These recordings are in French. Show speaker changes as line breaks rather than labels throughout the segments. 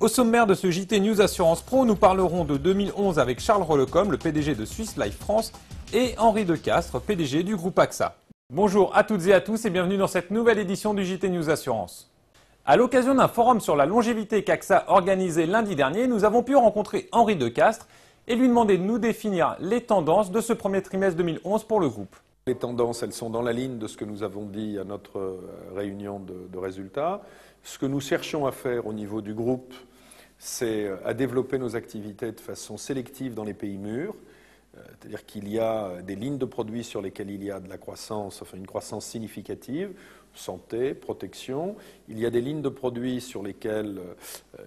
Au sommaire de ce JT News Assurance Pro, nous parlerons de 2011 avec Charles Rollecom, le PDG de Swiss Life France, et Henri Decastre, PDG du groupe AXA. Bonjour à toutes et à tous et bienvenue dans cette nouvelle édition du JT News Assurance. À l'occasion d'un forum sur la longévité qu'AXA organisé lundi dernier, nous avons pu rencontrer Henri Decastre et lui demander de nous définir les tendances de ce premier trimestre 2011 pour le groupe.
Les tendances, elles sont dans la ligne de ce que nous avons dit à notre réunion de résultats. Ce que nous cherchons à faire au niveau du groupe, c'est à développer nos activités de façon sélective dans les pays mûrs. C'est-à-dire qu'il y a des lignes de produits sur lesquelles il y a de la croissance, enfin une croissance significative, santé, protection. Il y a des lignes de produits sur lesquelles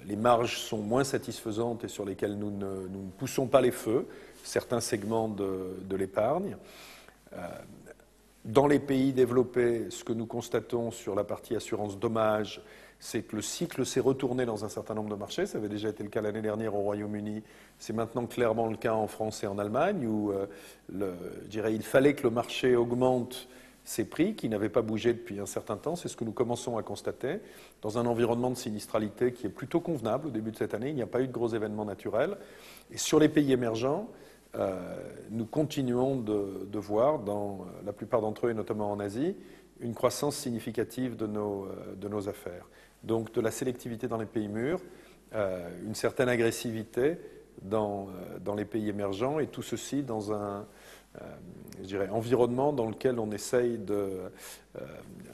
les marges sont moins satisfaisantes et sur lesquelles nous ne poussons pas les feux, certains segments de l'épargne. Dans les pays développés, ce que nous constatons sur la partie assurance dommages, c'est que le cycle s'est retourné dans un certain nombre de marchés. Ça avait déjà été le cas l'année dernière au Royaume-Uni. C'est maintenant clairement le cas en France et en Allemagne, où je dirais, il fallait que le marché augmente ses prix, qui n'avaient pas bougé depuis un certain temps. C'est ce que nous commençons à constater. Dans un environnement de sinistralité qui est plutôt convenable au début de cette année, il n'y a pas eu de gros événements naturels. Et sur les pays émergents, nous continuons de voir, dans la plupart d'entre eux, et notamment en Asie, une croissance significative de nos affaires. Donc de la sélectivité dans les pays mûrs, une certaine agressivité dans les pays émergents, et tout ceci dans un je dirais, environnement dans lequel on essaye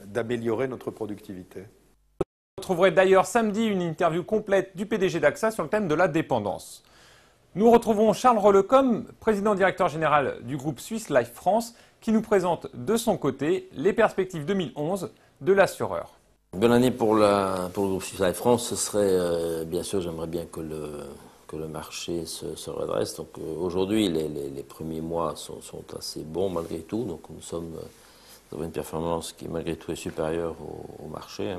d'améliorer notre productivité.
Vous retrouverez d'ailleurs samedi une interview complète du PDG d'AXA sur le thème de la dépendance. Nous retrouvons Charles Rollecom, président-directeur général du groupe Swiss Life France, qui nous présente de son côté les perspectives 2011 de l'assureur.
Bonne année pour le groupe Swiss Life France. Ce serait, bien sûr, j'aimerais bien que le marché se redresse. Donc aujourd'hui, les premiers mois sont assez bons malgré tout. Donc nous avons une performance qui malgré tout est supérieure au marché.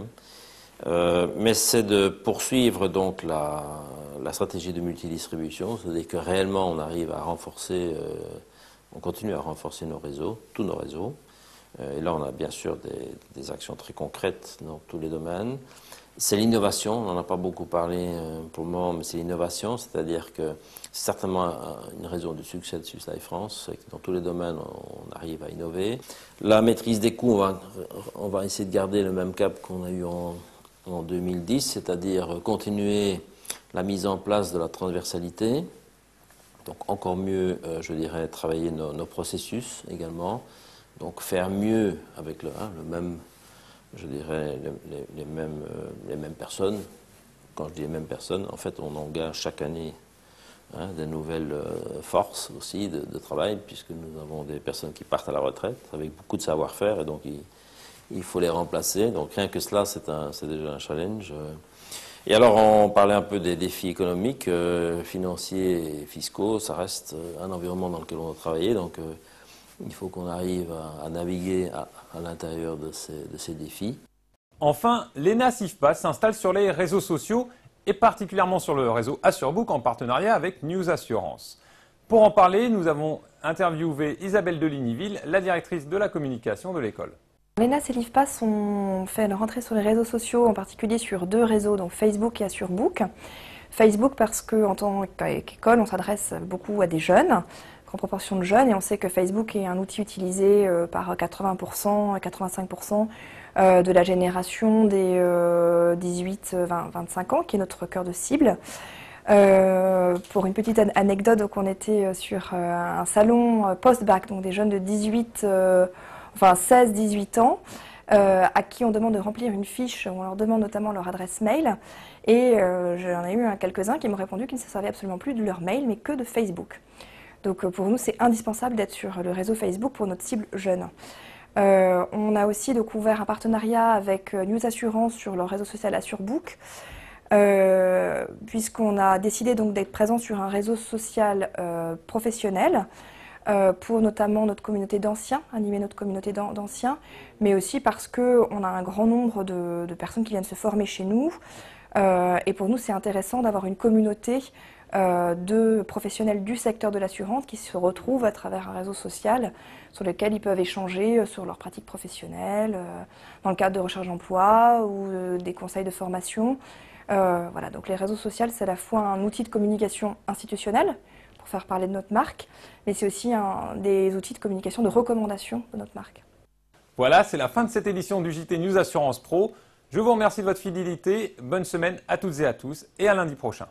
Mais c'est de poursuivre donc la stratégie de multidistribution, c'est-à-dire que réellement on arrive à renforcer, on continue à renforcer nos réseaux, tous nos réseaux. Et là on a bien sûr des actions très concrètes dans tous les domaines. C'est l'innovation, on n'en a pas beaucoup parlé pour le moment, mais c'est l'innovation, c'est-à-dire que c'est certainement une raison du succès de Swiss Life France, c'est que dans tous les domaines on arrive à innover. La maîtrise des coûts, on va essayer de garder le même cap qu'on a eu en 2010, c'est-à-dire continuer la mise en place de la transversalité, donc encore mieux, je dirais, travailler nos processus également, donc faire mieux avec le même, je dirais, les mêmes personnes. Quand je dis les mêmes personnes, en fait, on engage chaque année des nouvelles forces aussi de travail, puisque nous avons des personnes qui partent à la retraite avec beaucoup de savoir-faire, et donc il faut les remplacer. Donc rien que cela, c'est déjà un challenge. Et alors, on parlait un peu des défis économiques, financiers et fiscaux. Ça reste un environnement dans lequel on doit travailler. Donc, il faut qu'on arrive à naviguer à l'intérieur de ces défis.
Enfin, l'ENA SIFPA s'installe sur les réseaux sociaux et particulièrement sur le réseau Assurebook en partenariat avec News Assurance. Pour en parler, nous avons interviewé Isabelle Delignyville, la directrice de la communication de l'école.
L'ENA et l'IFPAS ont fait une rentrée sur les réseaux sociaux, en particulier sur deux réseaux, donc Facebook et Assurebook. Facebook parce qu'en tant qu'école, on s'adresse beaucoup à des jeunes, grande proportion de jeunes, et on sait que Facebook est un outil utilisé par 80% à 85% de la génération des 18-25 ans, qui est notre cœur de cible. Pour une petite anecdote, donc on était sur un salon post-bac, donc des jeunes de 16-18 ans, à qui on demande de remplir une fiche, où on leur demande notamment leur adresse mail. Et j'en ai eu quelques-uns qui m'ont répondu qu'ils ne se servaient absolument plus de leur mail, mais que de Facebook. Donc pour nous, c'est indispensable d'être sur le réseau Facebook pour notre cible jeune. On a aussi donc ouvert un partenariat avec News Assurance sur leur réseau social Assurebook, puisqu'on a décidé donc d'être présent sur un réseau social professionnel, pour notamment notre communauté d'anciens, animer notre communauté d'anciens, mais aussi parce qu'on a un grand nombre de personnes qui viennent se former chez nous. Et pour nous, c'est intéressant d'avoir une communauté de professionnels du secteur de l'assurance qui se retrouvent à travers un réseau social sur lequel ils peuvent échanger sur leurs pratiques professionnelles, dans le cadre de recherche d'emploi ou des conseils de formation. Voilà, donc les réseaux sociaux, c'est à la fois un outil de communication institutionnelle pour faire parler de notre marque, mais c'est aussi des outils de communication de recommandation de notre marque.
Voilà, c'est la fin de cette édition du JT News Assurance Pro. Je vous remercie de votre fidélité. Bonne semaine à toutes et à tous et à lundi prochain.